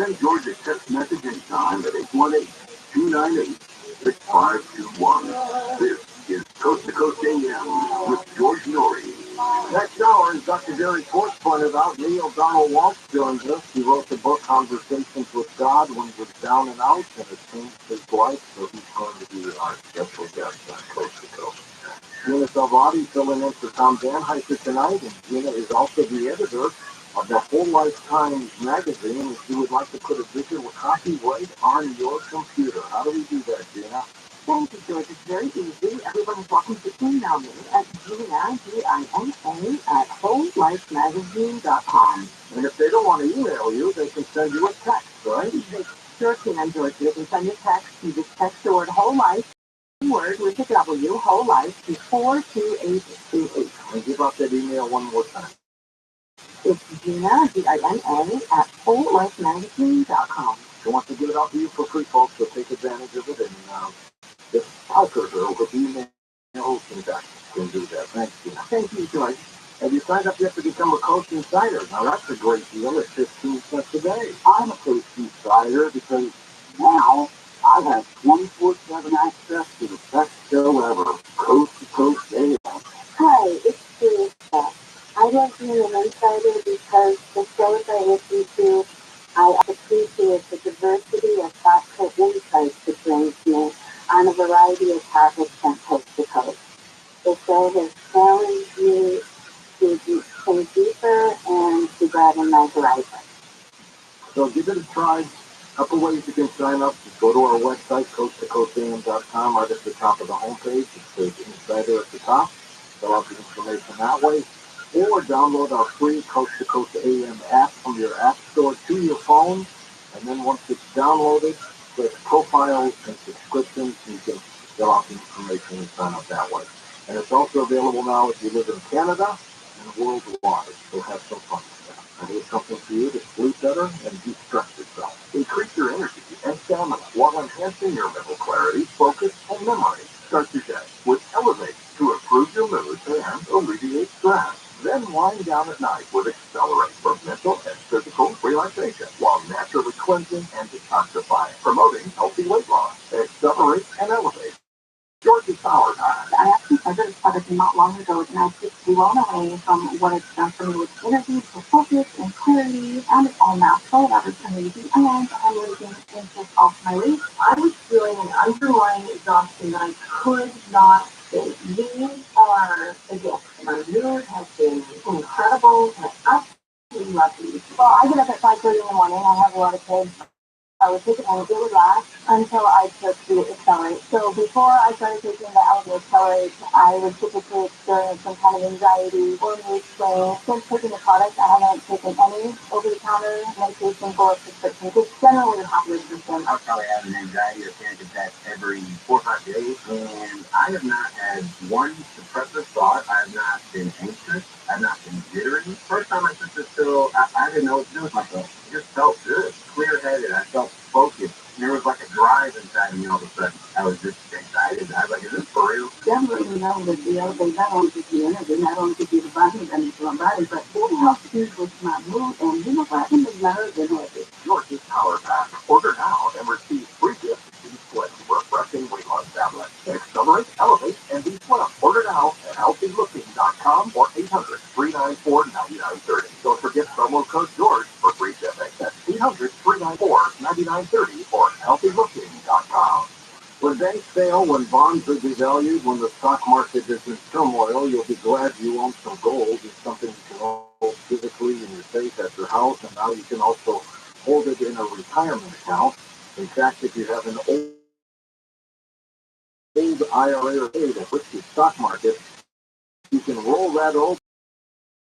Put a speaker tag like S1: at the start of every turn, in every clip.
S1: Send George a text message anytime at 818-298-6521. This is Coast to Coast AM with George Norrie. Next hour, as Dr. Jerry Force pointed out, Neil Donald Walsh joins us. He wrote the book Conversations with God when he was down and out, and it changed his life, so he's going to be our special guest on Coast to Coast. Gina Salvati filling in for Tom Danheiser tonight, and Gina is also the editor of the Whole Life Times magazine, and she would like to put a digital copy right on your computer. How do we do that, Gina?
S2: Thank you, George. It's very easy. Everyone's welcome to email me at Gina, Gina, at wholelifemagazine.com.
S1: And if they don't want to email you, they can send you a text, right?
S2: They sure can, George. They can send you a text. You just text the word whole life, word with a W, whole life, to 42828.
S1: And give out that email one more time.
S2: It's Gina, Gina, at wholelifemagazine.com.
S1: She wants to give it out to you for free, folks, so take advantage of it and just help her with email hosting that can do that. Thanks, Gina.
S2: Thank you, George.
S1: Have you signed up yet to become a Coast Insider? Now, that's a great deal. It's 15 cents a day.
S2: I'm a Coast Insider because now I have 24/7 access to the best show ever, Coast to Coast AM. Hi, it's Teresa. I love being an insider because the shows I listen to, I appreciate the diversity of thoughtful insights it brings me on a variety of topics from coast to coast. The show has challenged me to think deeper and to broaden my horizon.
S1: So give it a try. A couple ways you can sign up. Just go to our website, coasttocoastam.com. Right at the top of the homepage, it says Insider at the top. Fill out the information that way. Or download our free Coast to Coast AM app from your app store to your phone. And then once it's downloaded, click profiles and subscriptions. You can fill out the information and sign up that way. And it's also available now if you live in Canada and worldwide. So have some fun with that. And here's something for you to sleep better and de-stress yourself. Increase your energy and stamina while enhancing your mental clarity, focus, and memory. Start your day with Elevate to improve your mood and alleviate stress. Then wind down at night with Accelerate for mental and physical relaxation while naturally cleansing and detoxifying, promoting healthy weight loss. Accelerate and Elevate. George's Power Time.
S2: I actually started this product not long ago, and I just blown away from what it's done for me with energy, for focus, and clarity, and it's all natural. That was amazing, and I'm losing interest off my weight. I was feeling an underlying exhaustion that I could not shake. These are the gifts. My mood has been incredible, and I absolutely love these. Well, I get up at 5:30 in the morning. I have a lot of kids. I would take it and it would last until I took the Accelerate. So before I started taking the Accelerate, I would typically experience some kind of anxiety or mood swings. Since taking the product, I haven't taken any over-the-counter medication or prescription. It's generally a popular system.
S3: I probably have an anxiety or panic attack every 4 or 5 days, and I have not had one depressive thought. I have not been anxious. I have not been jittery. First time I took this pill, I didn't know what to do with myself. It just felt good, clear-headed. I felt focused. There was like a drive inside me all of a sudden. I was just excited. I was like, is this for real?
S2: Definitely know that they not only give you energy, not only give you the body that needs your body, but it helps you with my mood, and you know what? It is better than happy.
S1: George's Power Pack. Order now and receive free gifts. B-Slim, refreshing weight loss tablet. Accelerate, Elevate, and B-Slim. Order now at healthylooking.com or 800-394-9930. Don't forget promo code George for free shipping. That's 800-394-9930 or healthylooking.com. When banks fail, when bonds are devalued, when the stock market is in turmoil, you'll be glad you own some gold. It's something you can hold physically in your safe at your house, and now you can also hold it in a retirement account. In fact, if you have an old IRA or that hits the stock market, you can roll that old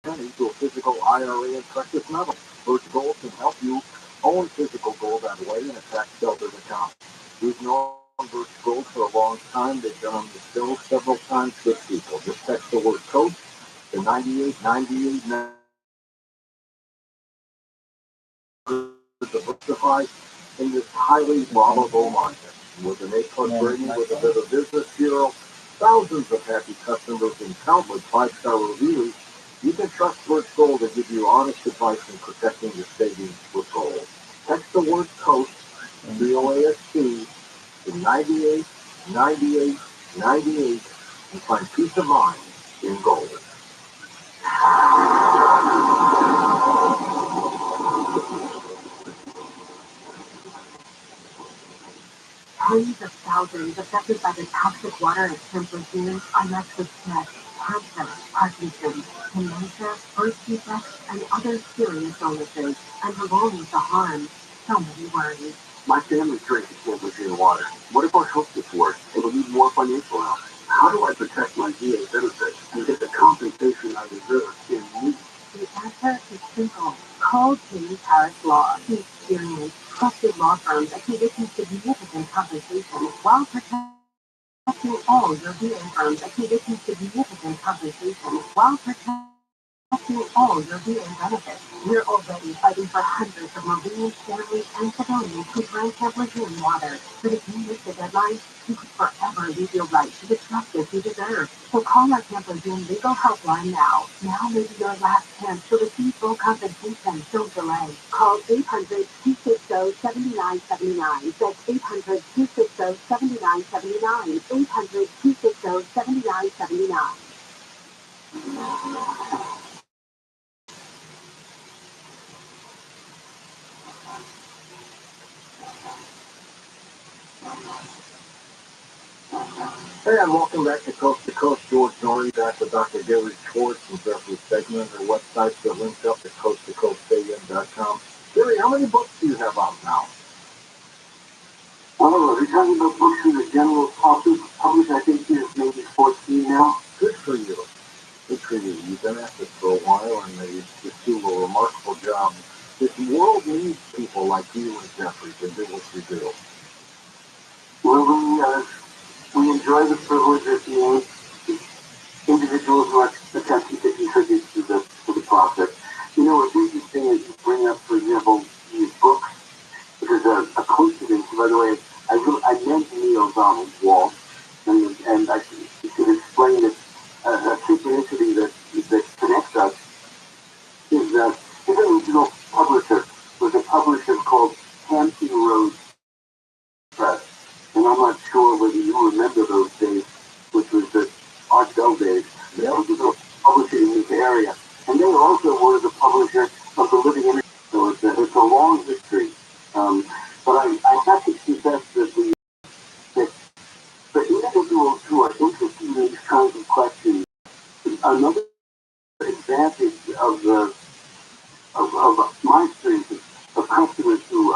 S1: money to a physical IRA and precious metals. Birch Gold can help you own physical gold that way in a tax-sheltered account. We've known Birch Gold for a long time. They've been on the show several times with people. Just text the word COACH to 9898 diversify in this highly volatile market. With an A-plus rating, with a bit of business bureau, thousands of happy customers, and countless 5-star reviews, you can trust Birch Gold to give you honest advice in protecting your savings with gold. Text text the word coast, COAST, to 98, 98, 98, and find peace of mind in gold.
S2: Tens of thousands affected by the toxic water at Camp Lejeune are left with death, cancer, Parkinson's, dementia, birth defects, and other serious illnesses, and along with the harm, so many worries.
S1: My family drinks Camp Lejeune water. What if our health gets worse and we need more financial help? How do I protect my VA benefits and get the compensation I deserve in need?
S2: The answer is simple. Call James Harris Law. The experienced, trusted law firm that can get you significant compensation while protecting all your VA firms that can get you significant compensation while protecting all your VA benefits. We're already fighting for hundreds of Marines, families, and civilians who drank Camp Lejeune water. But if you miss the deadline, you could forever lose your right to the justice you deserve. So call our Camp Lejeune legal helpline now. Now may be your last chance to receive full compensation. Don't delay. Call 800-260-7979. That's 800-260-7979. 800-260-7979.
S1: Hey, and welcome back to Coast. George Norrie back with Dr. Gary Schwartz from Jeffrey's segment. Our websites are linked up at coasttocoastam.com. Gary, how many books do you have out now?
S3: Well, are you talking about books in the general public? I think there's maybe 14 now.
S1: Good for you. Good for you. You've been at this for a while, and you just do a remarkable job. This world needs people like you and Jeffrey to do what you do.
S3: Well, we enjoy the privilege of being individuals who are attempting to contribute to the process. You know, what's interesting is you bring up, for example, these books, because a coincidence, by the way, I met Neil Donald Wall, and I should explain that a synchronicity that connects us is that his original publisher was a publisher called Hampton Roads Press. And I'm not sure whether you remember those days, which was the Art Bell days. They also were publishing in this area. And they also were the publisher of the Living Image. So it's a long history. But I have to confess that the individuals who are interested in these kinds of questions, another advantage of my experiences of customers who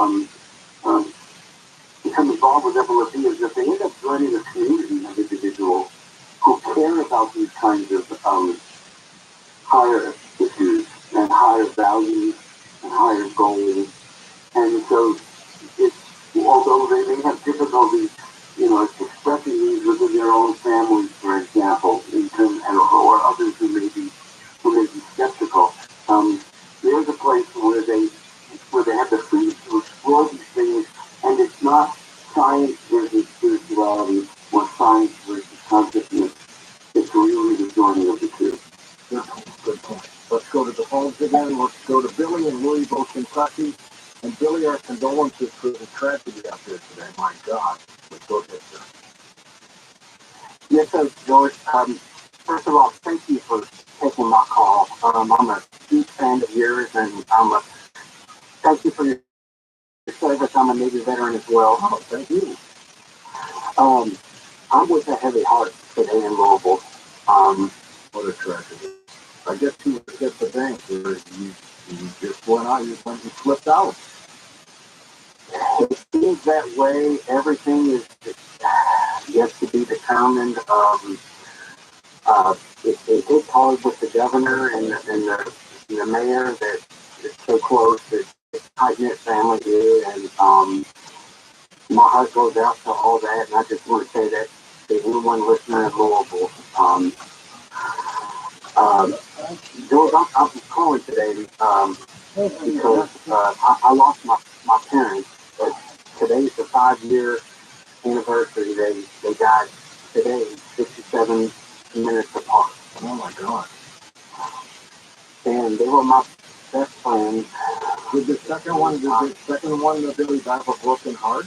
S3: become involved with FLFE is that they end up joining a community of individuals who care about these kinds of higher issues and higher values and higher goals. And so, although they may have difficulties, expressing these within their own families, for example, or others who may be skeptical, there's a place where they have the freedom to explore these things, and it's not science versus spirituality or science versus consciousness. It's really the joining of the two.
S1: Good point. Let's go to the phones again. Let's go to Billy in Louisville, Kentucky. And Billy, our condolences for the tragedy out there today. My God. Let's go ahead, sir.
S3: Yes, sir, George. First of all, thank you for taking my call. I'm a huge fan of yours, and thank you for your service. I'm a Navy veteran as well.
S1: Oh, thank you.
S3: I'm with a heavy heart today in Louisville.
S1: What a tragedy. I guess you were at the bank where you just went out, you flipped out.
S3: It seems that way. Everything is yet to be determined. It hit hard with the governor and the mayor that is so close, that tight-knit family did, and my heart goes out to all that, and I just want to say that to anyone listening in Louisville. George, I'm calling today because I lost my parents. Today's the 5-year anniversary. They died today, 67 minutes apart.
S1: Oh, my God.
S3: And they were my best friends.
S1: Did the second one really die of a broken heart?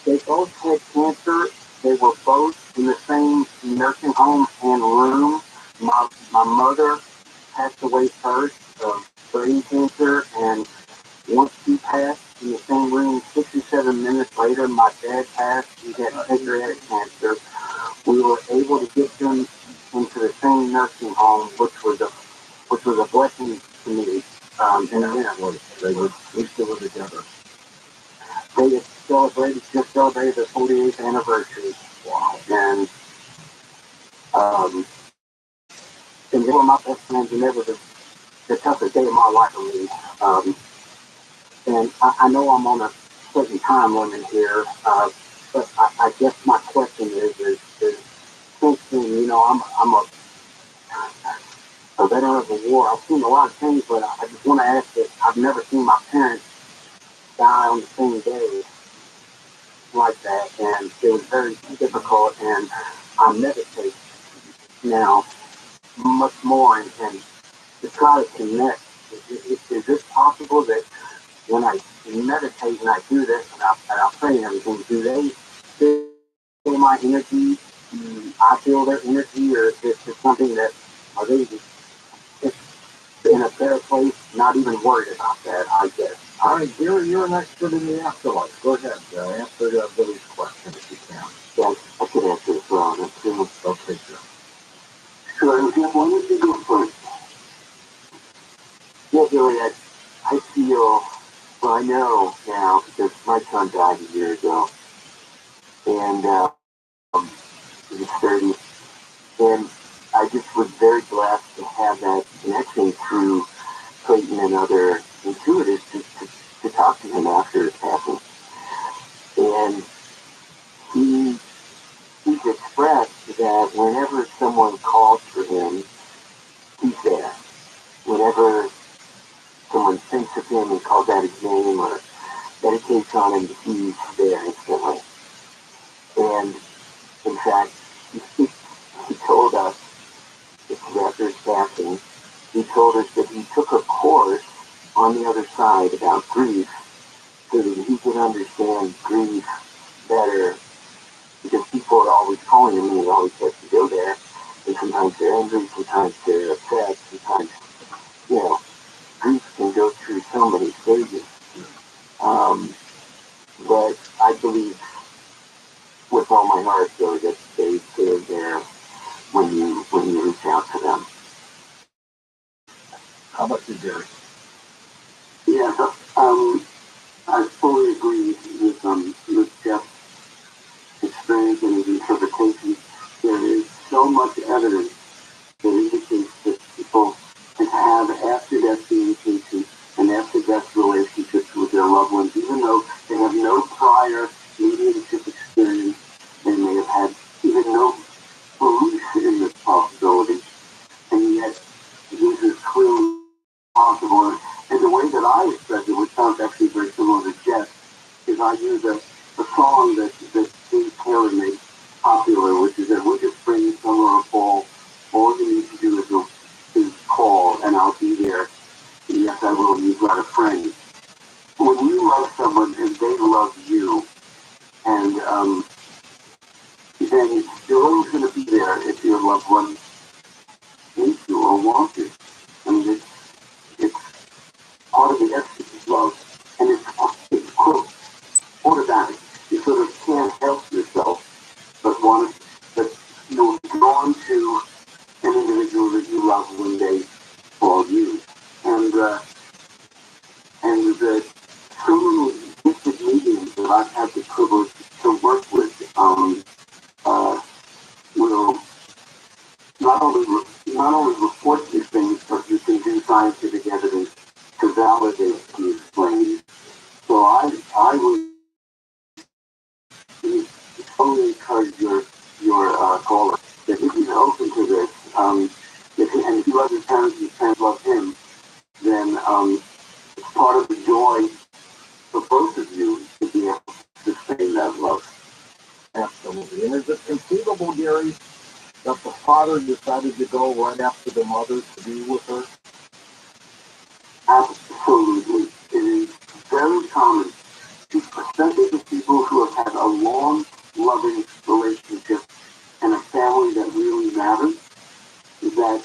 S3: They both had cancer. They were both in the same nursing home and room. My mother passed away first of brain cancer, and once she passed in the same room, 67 minutes later, my dad passed. He had pancreatic cancer. We were able to get them into the same nursing home, which was a blessing to me. And
S1: We still were together.
S3: they just celebrated their 48th anniversary.
S1: Wow.
S3: And they were my best friends, and it was the toughest day of my life for me. And I know I'm on a certain time limit here, but I guess my question is since then, I'm a veteran of the war. I've seen a lot of things, but I just want to ask that I've never seen my parents die on the same day like that, and it was very difficult, and I meditate now much more and to try to connect. Is it possible that when I meditate and I do this and I pray and everything, do they feel my energy? Do I feel their energy, or is it just something that are they just in a better place, not even worried about that, I guess?
S1: All right, Gary, you're an expert in the afterlife. Go ahead, answer Billy's question if you can.
S3: Yes, I could answer this wrong.
S1: Okay, sure.
S3: Sure, Jeff, why don't you go first? Yeah, Billy, I feel, well, I know now because my son died a year ago, and he was 30, and I just was very blessed to have that connection through Clayton and other intuitives to talk to him after his passing. And he's expressed that whenever someone calls for him, he's there. Whenever someone thinks of him and calls out his name or meditates on him, he's there instantly. And in fact, he told us, after his passing, he told us that he took a course on the other side about grief so that he could understand grief better, because people are always calling him and he always has to go there. And sometimes they're angry, sometimes they're upset, sometimes, grief can go through so many stages. But I believe with all my heart, though, that they're there when you reach out to them.
S1: How about you, Gary?
S3: Yeah, I fully agree with Jeff's experience and his interpretation. There is so much evidence that indicates that people can have after-death communication and after-death relationships with their loved ones, even though they have no prior mediumship experience. They may have had even no belief in this possibility, and yet this is clearly possible. And the way that I express it, which sounds actually very similar to Jeff, is I use a song that Steve Taylor made popular, which is that we're just spring, summer, or fall. All you need to do is call, and I'll be there. And yes, I will. You've got a friend. When you love someone and they love you, and then you're always going to be there if your loved one needs you or wants you. I mean, it's part of the essence of love, and it's quote, automatic. You sort of can't help yourself but you're drawn to an individual that you love when they call you. And the so many gifted mediums that I've had the privilege to work with will not only report these things, but you can do scientific evidence to validate these claims. So I would totally encourage your caller that if he's open to this, if he loves his parents and his parents love him, then it's part of the joy for both of you to be able to sustain that love.
S1: Absolutely. And is it conceivable, Gary, that the father decided to go right after the mother to be with her?
S3: Absolutely. It is very common, especially for people who have had a long, loving relationship and a family that really matters, that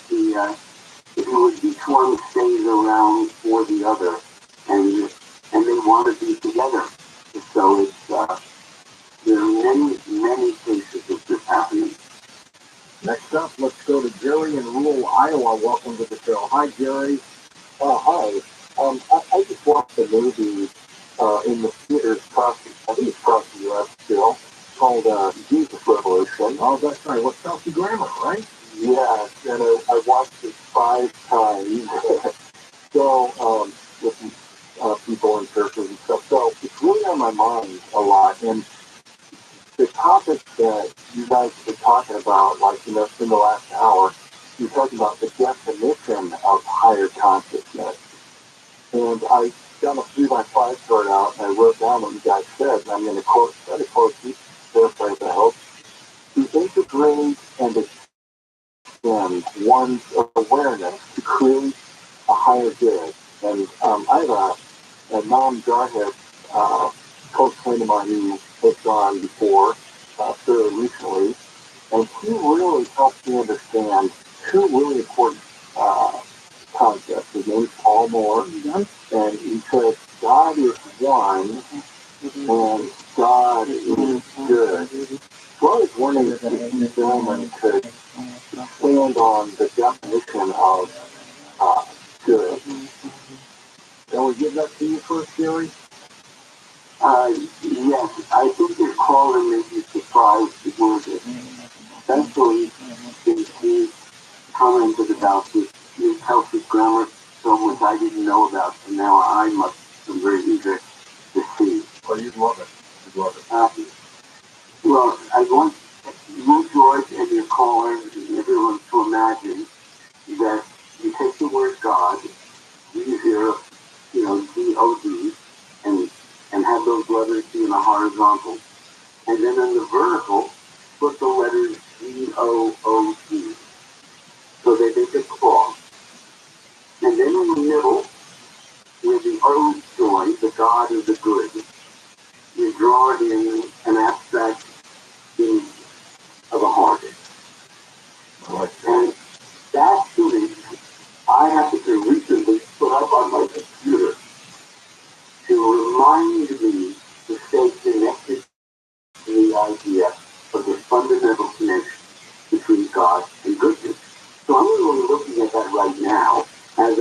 S3: each one stays around for the other, and they want to be together. So there are many cases of this happening.
S1: Next up, let's go to Jerry in rural Iowa. Welcome to the show. Hi, Jerry. Hi. I just watched a movie in the theaters I think it's across the U.S. still, called Jesus Revolution. Oh, that's right. With Kelsey Grammer, right? Yes, and I watched it 5 times. So, with people in churches and stuff. So it's really on my mind a lot. And the topic that you guys have been talking about, like, in the last hour, you're talking about the definition of higher consciousness. And I got my 3x5 chart out, and I wrote down what you guys said, and I'm going to try to quote you, paraphrase, I hope. To integrate and extend one's awareness to create a higher good. And I have a non-Jarhead close friend of mine who has gone before, fairly recently, and he really helped me understand 2 really important concepts. His name's Paul Moore, and he said, God is one, and God is good. So I was wondering if you gentlemen could expand on the definition of good. Can we give that to you first, Jerry? Yes, I think your caller may be surprised with it. Especially since he commented about this new Kelsey Grammer film, which I didn't know about, and now I must be very eager to see. Oh, you'd love it. You'd love it. Well, I want you, George, and your caller, and everyone to imagine that you take the word God, G-0, G-O-D, and have those letters be in the horizontal. And then in the vertical, put the letters G-O-O-D. So they make a cross. And then in the middle, with the O join, the God of the good, you draw in an abstract image of a heart. And that image, I have to recently put up on my computer to remind me to stay connected to the idea of the fundamental connection between God and goodness. So I'm really looking at that right now, and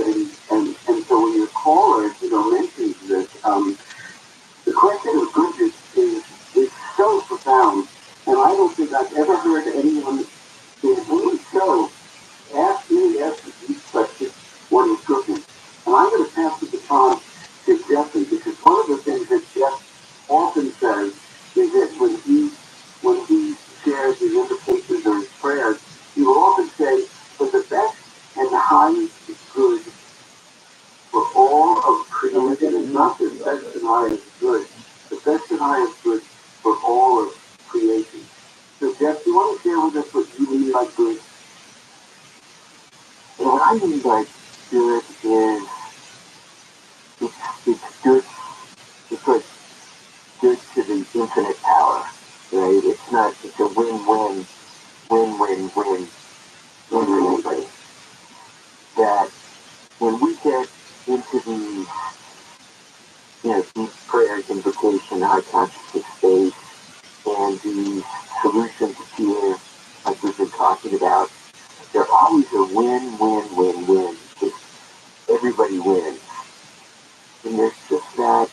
S1: so when your caller, mentions this, the question of goodness is so profound, and I don't think I've ever heard anyone in any show ask these questions, what is goodness? And I'm going to pass the baton to Jeffrey, because one of the things that Jeff often says is that when he shares his invitations or his prayers, he will often say, for the best and the highest good for all of creation, is not the best and highest good, the best and highest good for all of creation. So Jeff, do you want to share with us what you mean by good? And what I mean by good is it's good, it's like good to the infinite power, right? It's a win-win, win-win-win, win-win. That when we get into these, deep prayers, invocation, high consciousness state, and these solutions appear, like we've been talking about, they're always a win-win-win-win. Just everybody wins. And there's just that,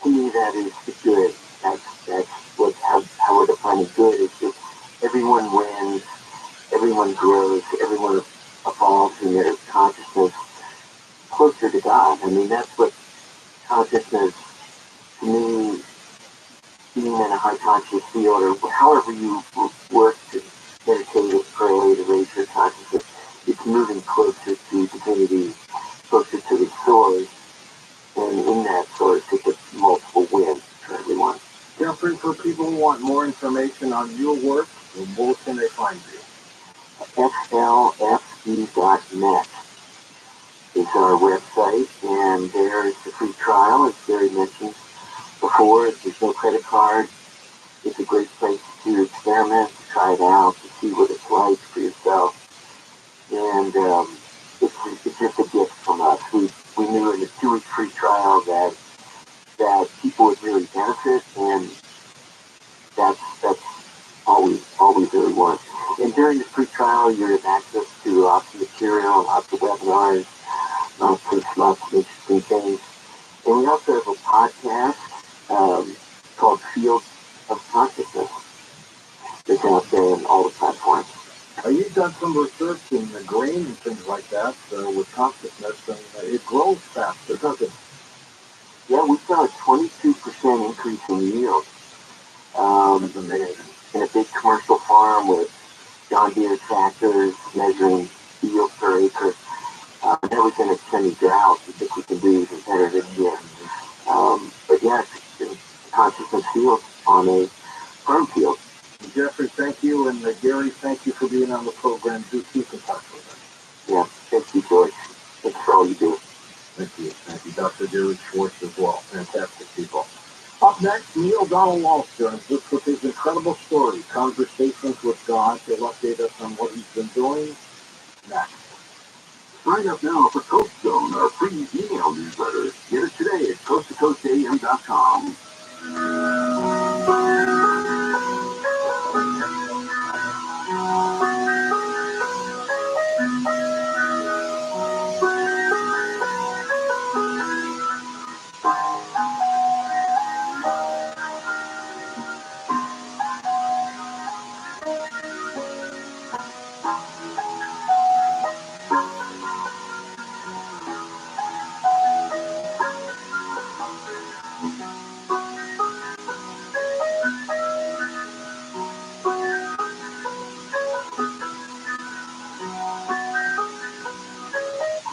S1: to me, that is the good. That's how we're defining good. It's just everyone wins, everyone grows, everyone evolves in their consciousness closer to God. I mean, that's what consciousness, to me, being in a high conscious field, or however you work to meditate or pray to raise your consciousness, it's moving closer to divinity, closer to the source, and in that source, it gets multiple wins for everyone. Jeffrey, for people who want more information on your work, where can they find you? slfc.net.
S3: our website, and there is the free trial, as Gary mentioned before. If there's no credit card, it's a great place to experiment, to try it out, to see what it's like for yourself. And it's just a gift from us. We knew in the 2-week free trial that people would really benefit, and that's all we really want. And during the free trial, you have access to lots of material, lots of webinars, lots of interesting things. And we also have a podcast called Field of Consciousness that's out there on all the platforms.
S1: You've done some research in the grain and things like that with consciousness, and it grows faster, doesn't it?
S3: Yeah, we saw a 22% increase in yield.
S1: That's amazing.
S3: In a big commercial farm with John Deere tractors measuring yield per acre. That was in a semi-drought. We think we can do even better this year. But yeah, it's consciousness field on a farm field.
S1: Jeffrey, thank you, and Gary, thank you for being on the program. Do keep in touch with us.
S3: Yeah, thank you, George. Thanks for all you do.
S1: Thank you. Thank you, Dr. Gary Schwartz as well. Fantastic people. Up next, Neil Donald Walsh joins us with his incredible story, Conversations with God. He'll update us on what he's been doing next.
S3: Sign up now for Coast Zone, our free email newsletter. Get it today at coasttocoastam.com.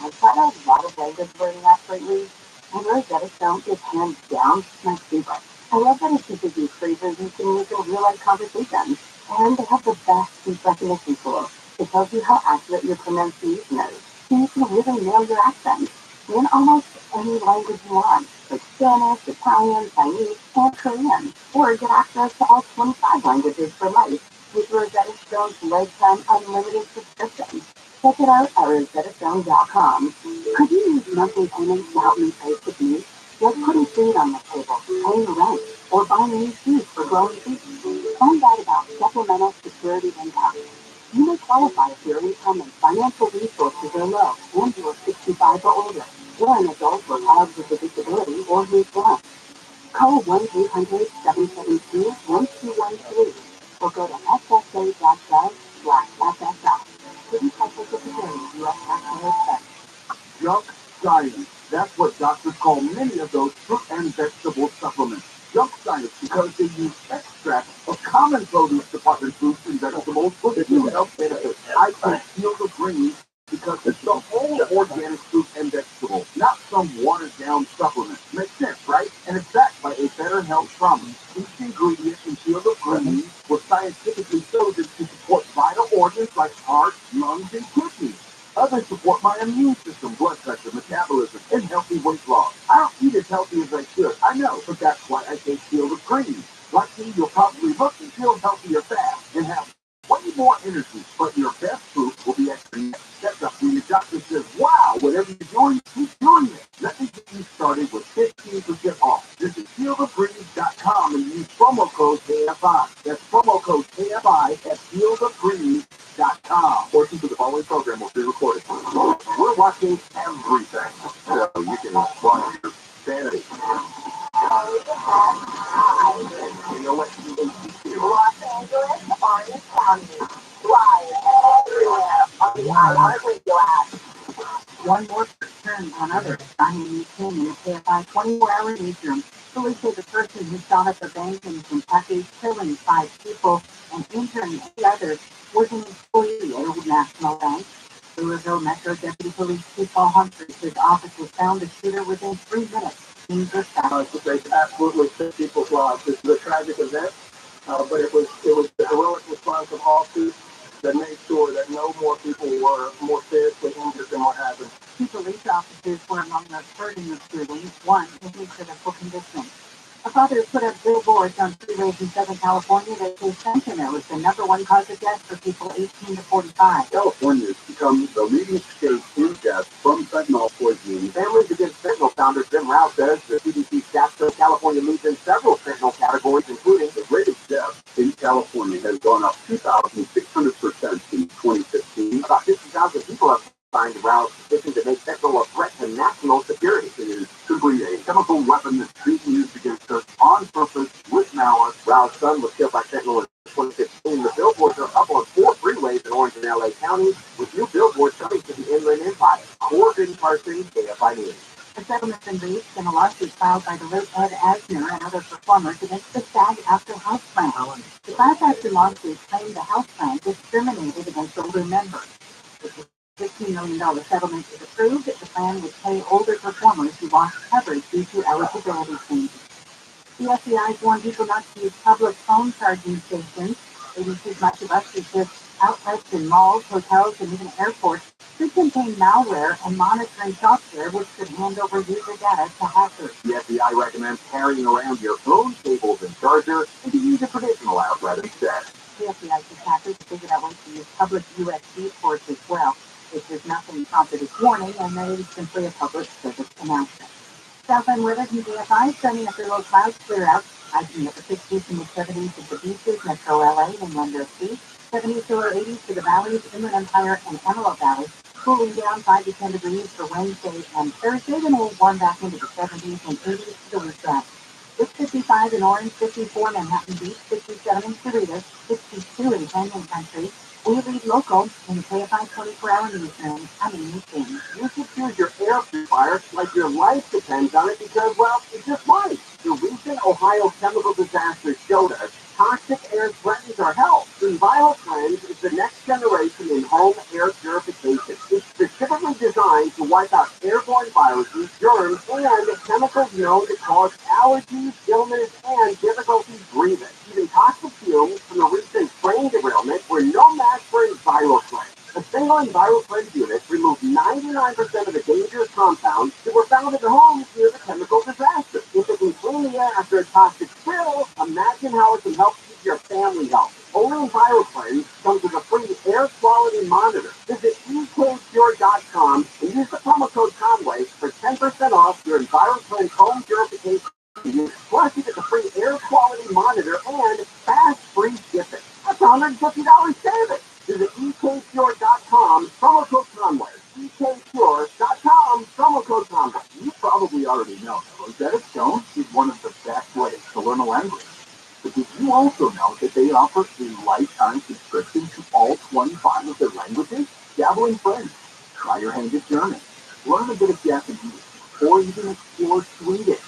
S2: I've got a lot of language learning apps lately, and Rosetta Stone is hands down my favorite. I love that it teaches you phrases you can use in real-life conversations, and they have the best speech recognition tool. It tells you how accurate your pronunciation is, so you can really nail your accent in almost any language you want, like Spanish, Italian, Chinese, or Korean, or get access to all 25 languages for life with Rosetta Stone's lifetime unlimited subscription. Check it out at rosettastone.com. Could you use monthly payments to help me pay for fees? Like putting food on the table, paying rent, or buying new shoes for growing feet? Find out about supplemental security income. You may qualify if your income and financial resources are low and you are 65 or older, or an adult or child with a disability or who's blind. Call 1-800-772-1213 or go to ssa.gov/FSF. City Social Security, U.S. taxpayer expense.
S1: Junk science. That's what doctors call many of those fruit and vegetable supplements. Junk science because they use extracts of common produce department fruits and vegetables for human health benefits. I can feel the green because it's the whole organic fruit and vegetable, not some watered-down supplement. Makes sense, right? And it's backed by a better health promise. Each ingredient in Field of Green was scientifically chosen to support vital organs like heart, lungs, and kidneys. Others support my immune system, blood pressure, metabolism, and healthy weight loss. I don't eat as healthy as I should, I know, but that's why I take Field of Green. Like me, you'll probably look and feel healthier fast and have way more energy, but your best proof will be at your next checkup when your doctor says, wow, whatever you're doing, keep doing it. Let me get you started with 15% off. Visit fieldofgreens.com and use promo code KFI. That's promo code KFI at fieldofgreens.com. Portions of the following program will be recorded. We're watching everything, so you can watch your sanity. You know what? Los Angeles, Orange County, live everywhere on the iHeartRadio app.
S2: One more turn on others. Diane King in the KFI 24-hour newsroom. Police say the person who shot at the bank in Kentucky, killing 5 people and injuring 8 others, was an employee at Old National Bank. Louisville Metro Deputy Police Chief Paul Humphreys' office was found the shooter within 3 minutes. They
S1: absolutely took people's lives. This is a tragic event, but it was a heroic response of all troops. that made sure that no more people were more seriously injured than what happened.
S2: Two police officers were among those hurt in the shooting, one in critical condition. A father put up billboards on freeways in Southern California that say fentanyl is the #1 cause of death for people 18 to 45.
S1: California has become the leading state in deaths from fentanyl poisoning. Families Against Fentanyl founder Jim Rao says the CDC stats show California leads in several fentanyl categories, including the rate of death in California has gone up 2,600% in 2015. About 50,000 people have signed Rao's petition to make fentanyl a threat to national security. It is simply a chemical weapon that's being used against us on purpose with malice. Rao's son was killed by fentanyl in 2015. The billboards are up on 4 freeways in Orange and LA counties, with new billboards coming to the Inland Empire. Corbin Carson, KFI News.
S2: A settlement has been reached in a lawsuit filed by the late Ed Asner and other performers against the SAG-AFTRA health plan. The class action lawsuit claimed the health plan discriminated against older members. If the $15 million settlement is approved, the plan would pay older performers who lost coverage due to eligibility changes. The FBI warned people not to use public phone charging stations. ABC's much of us suggest outlets in malls, hotels, and even airports could contain malware and monitoring software which could hand over user data to hackers.
S1: The FBI recommends carrying around your phone cables and charger and to use a traditional outlet instead.
S2: The FBI says hackers figured out ways to use public USB ports as well. This is nothing prompted this warning, and that is simply a public service announcement. Southland weather from DFI, sunny after low clouds clear out. Highs in the upper 60s and mid-70s at the beaches, Metro LA, and Wonder Sea. 70s to low 80s to the valleys, Inland Empire, and Antelope Valley. Cooling down 5 to 10 degrees for Wednesday and Thursday, then we'll warm back into the 70s and 80s to the weekend. It's 55 in Orange, 54 in Manhattan Beach, 57 in Cerritos, 62 in Canyon Country. We read local in the KFI 24-hour newsroom. I'm Amy King.
S1: You should choose your air purifier like your life depends on it because, well, it just might. The recent Ohio chemical disaster showed us toxic air threatens our health. ViralRabbi is the next generation in home air purification. It's specifically designed to wipe out airborne viruses, germs, and chemicals known to cause allergies, illness, and difficulty breathing. Even toxic fumes from the recent train derailment were no match for ViralRabbi. A single ViralRabbi unit removed 99% of the dangerous compounds that were found in the homes near the chemical disaster. If it can clean the air after a toxic spill, imagine how it can help keep your family healthy. Only ViralRabbi comes with a free air quality monitor. Visit ekpure.com and use the promo code Conway for 10% off your ViralRabbi home purification. Plus, you get the free air quality monitor and fast free shipping. That's $150 savings. Visit ekpure.com, promo code Conway. ekpure.com, promo code Conway. You probably already know that Rosetta Stone is one of the best ways to learn a language. But did you also know that they offer a lifetime subscription to all 25 of their languages? Dabble in French. Try your hand at German. Learn a bit of Japanese. Or even explore Swedish.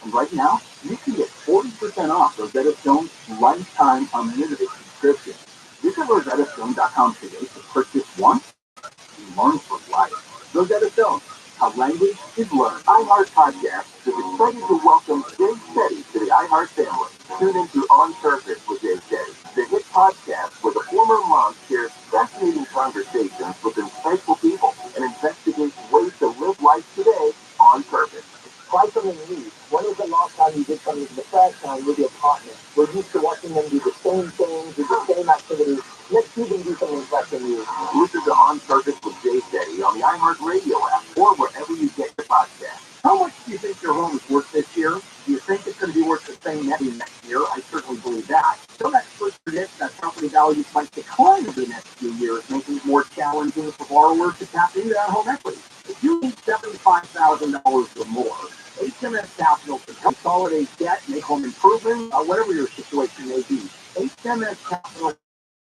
S1: And right now, you can get 40% off Rosetta Stone's lifetime unlimited subscription. Visit RosettaStone.com today to purchase once and learn for life. Rosetta Stone, how language is learned. iHeart Podcast is excited to welcome Jay Shetty to the iHeart family. Tune into On Purpose with Jay Shetty, the hit podcast where the former monk shares fascinating conversations with insightful people and investigates ways to live life today on purpose. Try something new. When was the last time you did something for the first time with your partner? We're used to watching them do the same things, do the same activities. Let's see them do something fresh and new. Listen to On Purpose with Jay Shetty on the iHeart Radio app or wherever you get your podcast. How much do you think your home is worth this year? Do you think it's going to be worth the same next year? I certainly believe that. Some experts predict that property values might decline in the next few years, making it more challenging for borrowers to tap into that home equity. If you need $75,000 or more, HMS Capital can help consolidate debt, make home improvements, whatever your situation may be. HMS Capital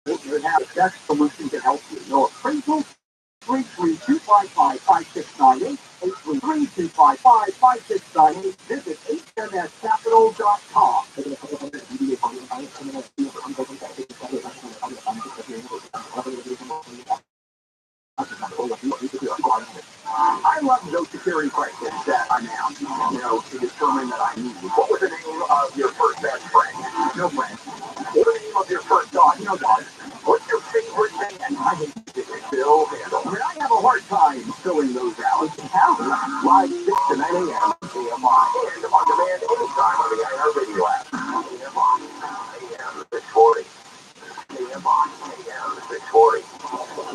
S1: will have the best solution to help you. No appraisal, 33255-5698, 833-255-5698. Visit hmscapital.com. I love those security questions that I now, to determine that I need. What was the name of your first best friend? No friend. What was the name of your first dog? No dog. What's your favorite
S3: filling those hours in town. Live 6 to 9 a.m. AMI and on demand anytime on the iHeartRadio app. AMI, AM 640. AMI, AM 640.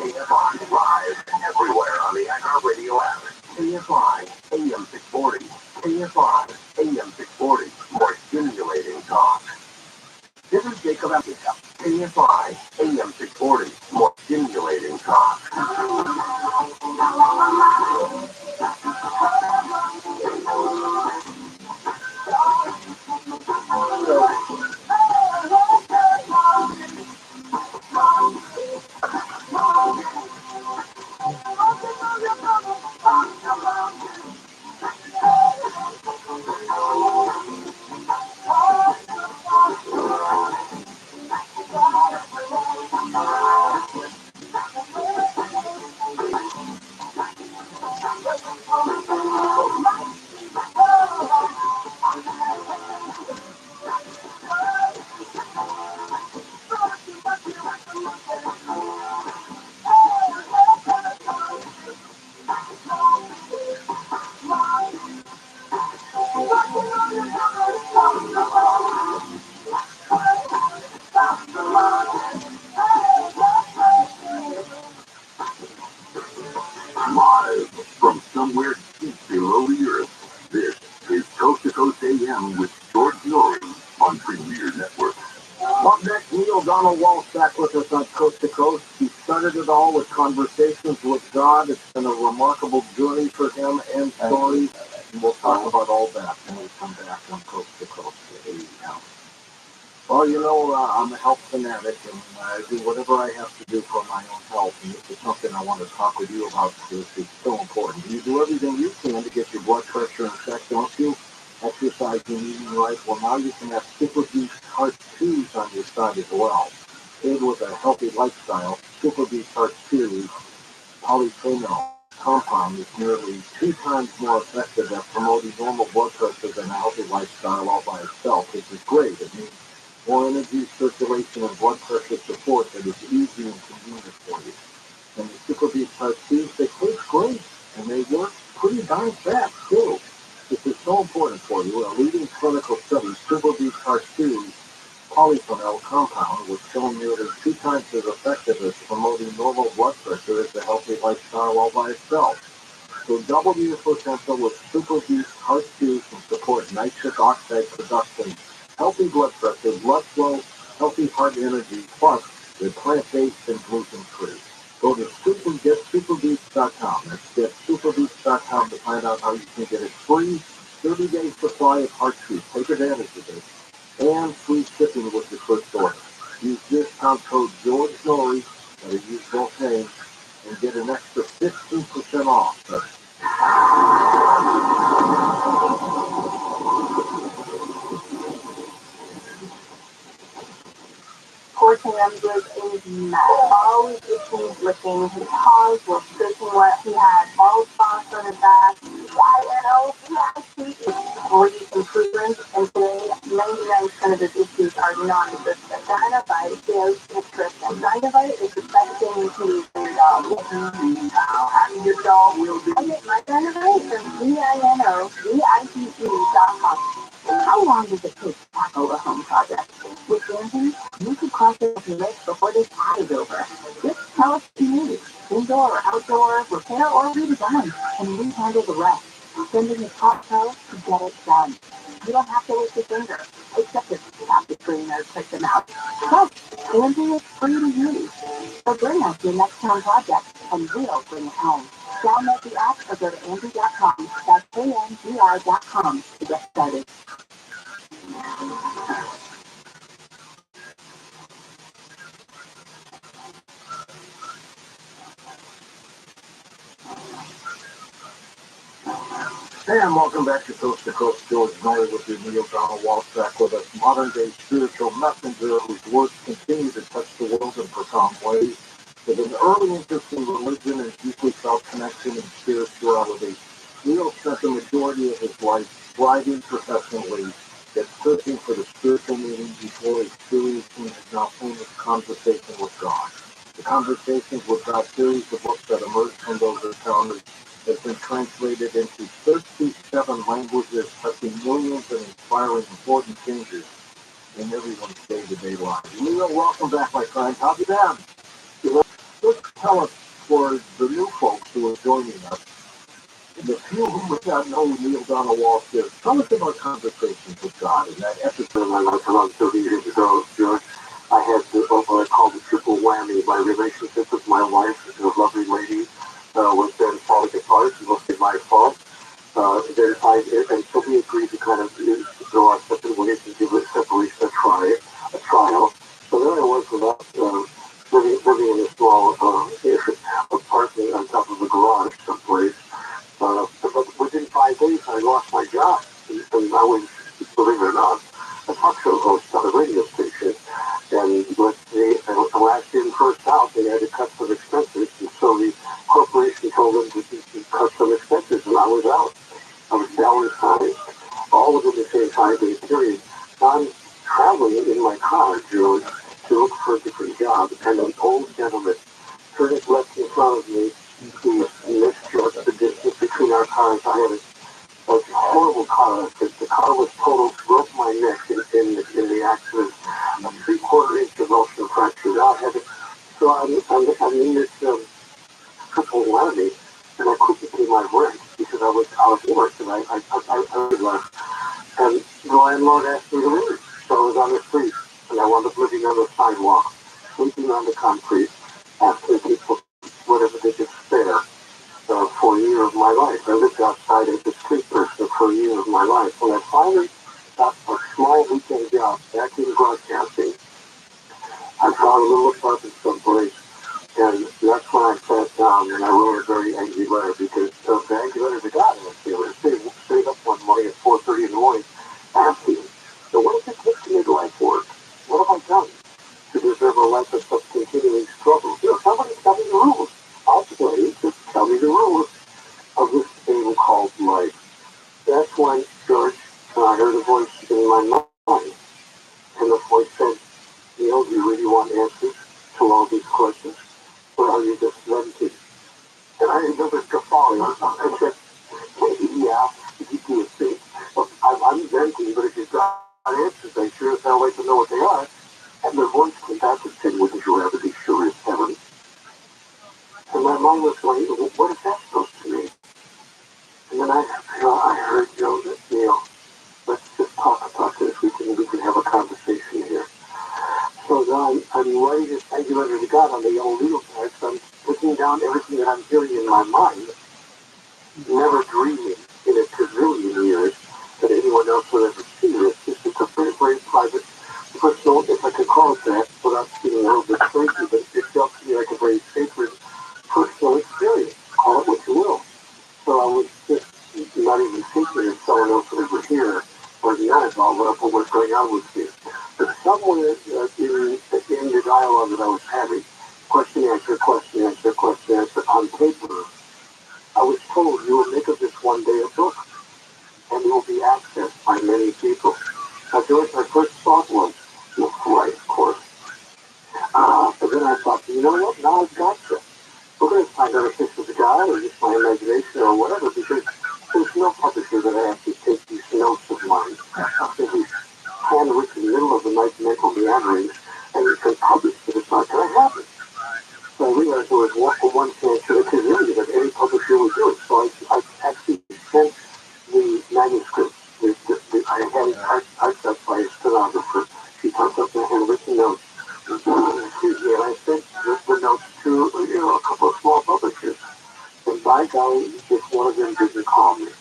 S3: AMI live everywhere on the iHeartRadio app. AFI, AM 640. AFI, AM 640. More stimulating talk. This is Jacob Epica. AFI, AM 640. More stimulating talk. Live from somewhere deep below the earth, this is Coast to Coast AM with George Norrie on Premier Network. Up next, Neil Donald Walsh back with us on Coast to Coast. He started it all with conversations with God. It's been a remarkable journey for him and stories, and we'll talk about all that when we come back on Coast to Coast at 8 a.m. Well, you know, I'm a health fanatic, and I do whatever I have to do for my own health, and this is something I want to talk with you about because it's so important. You do everything you can to get your blood pressure in check, don't you? Exercising, eating right. Well, now you can have Super Beast Heart 2s on your side as well. Paired with a healthy lifestyle, Super Beast Heart 2 polyphenol compound is nearly 2 times more effective at promoting normal blood pressure than a healthy lifestyle all by itself, which is great. It means more energy, circulation, and blood pressure support that is easy and convenient for you. And the Super Beast Heart 2s, they taste great, and they work pretty darn fast, too. This is so important for you. A leading clinical study, Super Beast Heart 2 polyphenol compound, was shown nearly 2 times as effective as promoting normal blood pressure as a healthy lifestyle all by itself. So double your potential with Super Beast Heart 2 can support nitric oxide production, healthy blood pressure, blood flow, healthy heart energy, plus they're plant-based and gluten-free. Go to getsuperbeast.com. That's getsuperbeast.com to find out how you can get a free 30-day supply of Heart 2. Take advantage of this. And free shipping with your first order. Use discount code George Norrie, that'll use both names, and get an extra 15% off.
S2: Poor Tim was a mess. Always itching, licking. His paws were soaking wet. He had bald spots on his back. Great improvements, and today 99% of his issues are non-existent. Dynavite is nutrition. Dynavite is the best thing you can use for your dog. How happy your dog will be. I get my Dynavite from ViralRabbi.com. How long does it take to tackle a home project? With Anthony, you could cross it off your list before this ad is over. Just tell us what you need. Indoor or outdoor, repair or redesign, and we handle the rest. Sending a top pro to get it done. You don't have to lift your finger, except if you have to screen or click them out. Plus, Andy is free to use. So bring us your next home project, and we'll bring it home. Download the app or go to Andy.com. That's ANDR.com to get started.
S1: Hey, and welcome back to Coast. George Norrie with your Neil Donald Walsh back with us, modern-day spiritual messenger whose words continue to touch the world in profound ways. With an early interest in religion and deeply felt connection and spirituality, Neil spent the majority of his life striving professionally, yet searching for the spiritual meaning before experiencing his now famous conversation with God. The Conversations with God series, the books that emerged from those encounters, has been translated into 37 languages, touching millions and inspiring important changes in everyone's day-to-day life. Leo, welcome back, my friend. How's it been? Just tell us, for the new folks who are joining us, and the few who may not know who Neil Donald Walsh is, tell us about Conversations with God. In that episode of my life around 30 years ago, George, I had what I call the triple whammy. My relationship with my wife, a lovely lady, was then falling apart. It was my fault. And so we agreed to kind of go our separate ways and give it separation a trial. So there I was without living in a small apartment on top of a garage someplace. But within 5 days, I lost my job. And I was, believe it or not, a talk show host on a radio station. And last in, first out, they had to cut some expenses. And so the corporation told them to cut some expenses, and I was out. I was downsized, all within the same 5-day period. I'm traveling in my car, George, to look for a different job, and an old gentleman turned his left in front of me. He misjudged the distance between our cars. I had a horrible car accident. The car was totaled, broke my neck in the accident. A 3/4 inch emotional fracture. So I'm in this triple whammy, and I couldn't pay my rent because I was out of work, and I left. And the landlord asked me to leave, so I was on the street, and I wound up living on the sidewalk, sleeping on the concrete, asking people whatever they could spare for a year of my life. I lived outside as a street person for a year of my life. When I finally got a small weekend job back in broadcasting, I found a little apartment someplace, and that's when I sat down and I wrote a very angry letter, because the angry letter to God, I stayed up one morning at 4:30 in the morning asking, so what does it take to make life work? What have I done to deserve a life of such continuing struggle? Somebody tell me the rules. I'll play, just tell me the rules of this thing called life. That's when, George, I heard a voice in my mind, and the voice said, Neil, do you really want answers to all these questions? Or are you just venting? And I remember guffawing. I said, yeah, if you do a thing. I'm venting, but if you've got answers, I sure as hell like to know what they are. And the voice came back and said, wouldn't you rather be sure as heaven? And my mind was going, well, what is that supposed to mean? And then I heard Joe, Neil, let's just talk about this. We can have a conversation here. So then I'm writing this thank you letter to God on the yellow legal pad. So I'm putting down everything that I'm hearing in my mind, never dreaming in a gazillion years that anyone else would ever see this. This is a very, very private, personal, if I could call it that, without being a little bit crazy, but it felt to me like a very sacred, personal experience. Call it what you will. So I was just not even thinking if someone else would ever hear or the eyeball of what's going on with me. But somewhere in the dialogue that I was having, question, answer, on paper, I was told you will make of this one day a book, and it will be accessed by many people. Now, George, my first thought was, well, right, of course. But then I thought, you know what, now I've got you. We're going to find out if this is a guy or just my imagination or whatever, because there's no publisher that I have to take these notes of mine. These handwritten in the middle of the night mental meanderings, and you can publish it. It's not going to happen. So I realized there was one chance that it could really that any publisher would do it. So I actually sent the manuscript. I had it typed up by a stenographer. She typed up the handwritten notes. Excuse me, and I sent the notes to a couple of small publishers. And by golly, just one of them didn't call me.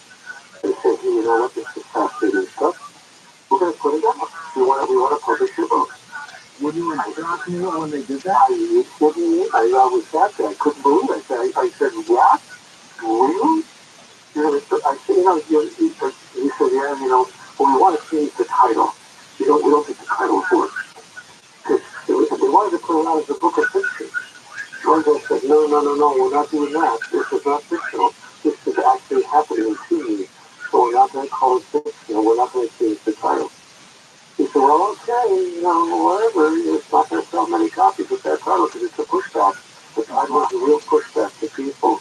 S1: They said, hey, you know what, this is fascinating stuff. We're going to put it out. We want to publish your book. Were you in shock when they did that? I was happy. I couldn't believe it. I said, what? Really? I said, he said, yeah, well, we want to change the title. We don't think the title works. Because they wanted to put it out as a book of fiction. George said, no, we're not doing that. This is not fictional. This is actually happening to me. So we're not going to call it fictional. We're not going to change the title. He said, well, okay, whatever, it's not going to sell many copies with that title because it's a pushback. The title was a real pushback to people.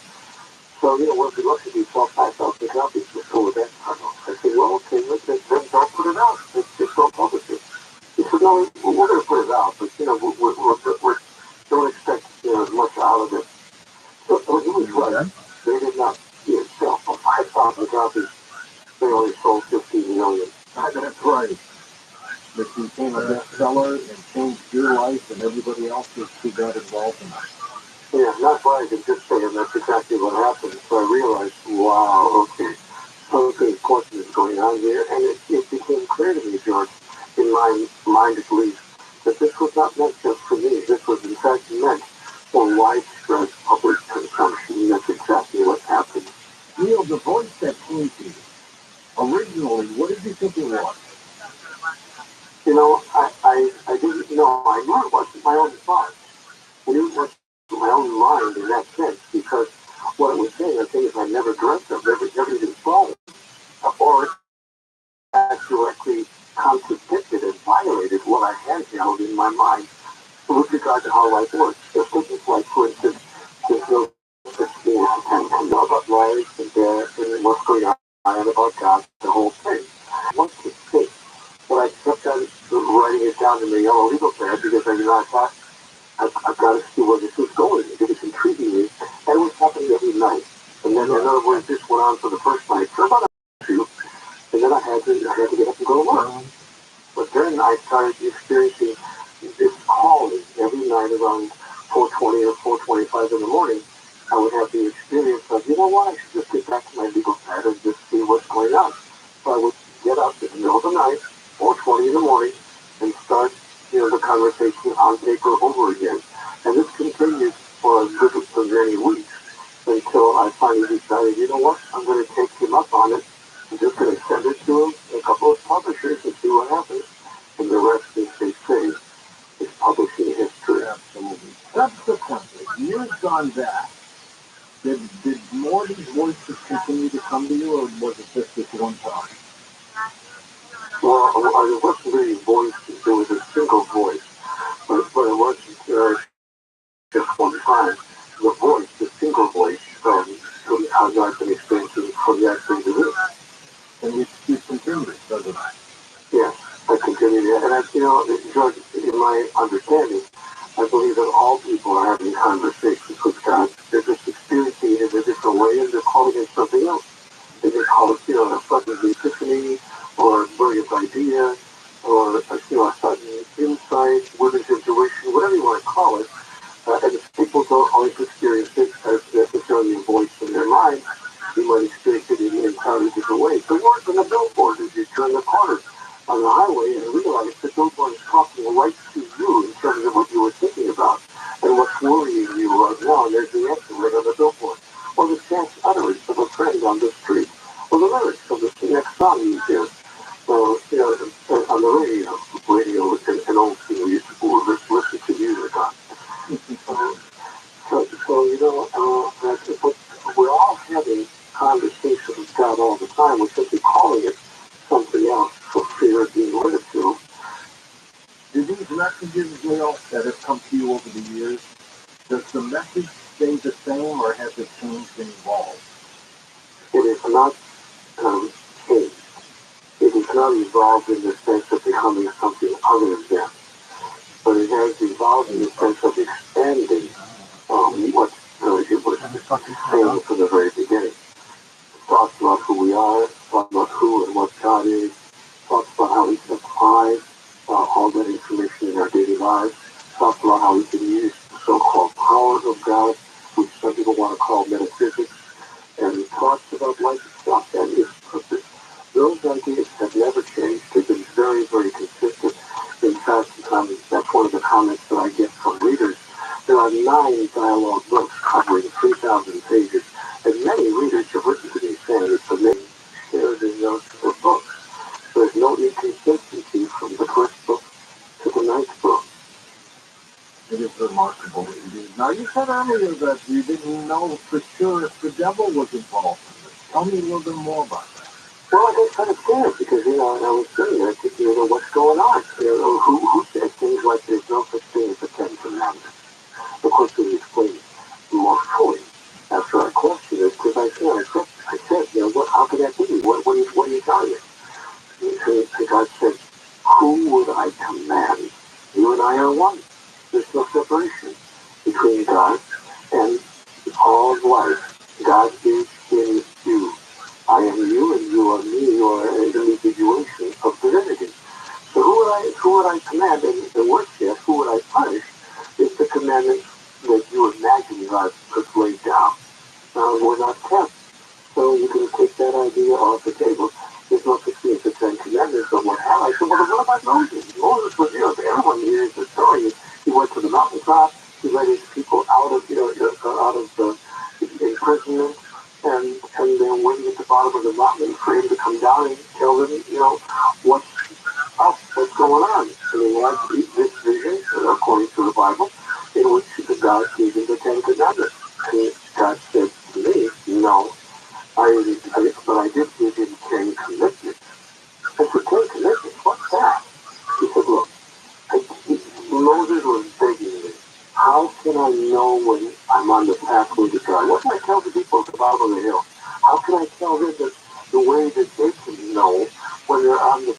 S1: So, we'll be lucky to sell 5,000 copies before that title. I said, well, okay, then don't put it out. Just don't publish it. He said, no, we're going to put it out, but, we don't expect as much out of it. So he was right. They did not sell for 5,000 copies. They only sold 15 million. That's right. It became a bestseller and changed your life and everybody else's who got involved in it. Yeah, that's why I could just say, and that's exactly what happened. So I realized, wow, okay, something important is going on here, and it became clear to me, George, in my mind at least, that this was not meant just for me. This was in fact meant for widespread public consumption. That's exactly what happened. The voice that came to you, originally, what did you think it was? I didn't know. I knew it wasn't my own thoughts. I knew it wasn't my own mind in that sense, because what it was saying are things I never dreamt of, never even thought of, or that directly contradicted and violated what I had held in my mind with regard to how life works. Just things like, for instance, there's no such thing and about life and death and what's going on and about God, the whole thing. Once it's fixed, but I kept on writing it down in the yellow legal pad because I thought I've got to see where this is going. It was intriguing me. And it was happening every night. And then, in other words, this went on for the first night for about a few. And then I had to get up and go to work. But then I started experiencing this calling every night around 4:20 or 4:25 in the morning. I would have the experience of, what, I should just get back to my legal pad and just see what's going on. So I would get up in the middle of the night, 4:20 in the morning, and start, the conversation on paper over again. And this continued for many weeks until I finally decided, what, I'm going to take him up on it. I'm just going to send it to him, a couple of publishers, and see what happens. And the rest, as they say, is publishing history. Absolutely. Subsequently, years gone back, did more of these voices continue to come to you, or was it just this one time? Well, it wasn't really voice. There was a single voice, but it wasn't just one time. The voice, the single voice, from how I've been experiencing from that thing to this. And you continue, doesn't it? Yes, I continue to. And George, in my understanding, I believe that all people are having conversations with God. They're just experiencing it in a different way, and they're calling it something else. They can call it, a sudden epiphany, or a brilliant idea, or a sudden insight, word intuition, whatever you want to call it. And people don't always experience it as necessarily a voice in their mind. You might experience it in entirely different ways. The words on the billboard as you turn the corner on the highway and realize that those words talking right to you in terms of what you were thinking about and what's worrying you right now. And there's the answer right on the billboard. Or the chance utterance of a friend on the street. Or the lyrics of the next song you hear. On the radio is an old thing we used to listen to music on. We're all having conversations with God all the time. We're simply calling it something else for fear of being ridiculed. Do these messages, Neil, that have come to you over the years, does the message stay the same or has it changed and evolved? It is not changed. It is not evolved in the sense of becoming something other than, but it has evolved in the sense of expanding what it was saying from the very beginning. It talks about who we are, talks about who and what God is, talks about how we can apply all that information in our daily lives, talks about how we can use the so-called powers of God, which some people want to call metaphysics, and it talks about life itself and its purpose. Those ideas have never changed. They've been very, very consistent. In fact, that's one of the comments that I get from readers. There are 9 dialogue books covering 3,000 pages, and many readers have written to me saying it's amazing, shared in those 4 books. There's no inconsistency from the first book to the 9th book. It is remarkable indeed. Now, you said earlier that you didn't know for sure if the devil was involved in this. Tell me a little bit more about that. Well, I got kind of scared because, I was sitting there thinking, what's going on?
S2: tell you. And God said, who would I command? You and I are one. There's no separation between God and all of life. God is in you. I am you and you are me, or an individuation of divinity. So who would I command? And the word says, who would I punish? Is the commandment that you imagine God could lay down. We're not kept. So you can take that idea off the table. There's no such thing as the Ten Commandments or what have I. said, well, what about Moses? Moses was, everyone hears the story. He went to the mountaintop. He led his people out of, out of the imprisonment. And then waiting at the bottom of the mountain for him to come down and tell them, what's up, what's going on. And they had this vision, according to the Bible, in which God gave him the Ten Commandments. And God said to me, no, but I did give him 10 commitments. I said, 10 commitments? What's that? He said, look, Moses was begging me. How can I know when I'm on the pathway to God? What can I tell the people at the bottom of the hill? How can I tell them that the way that they can know when they're on the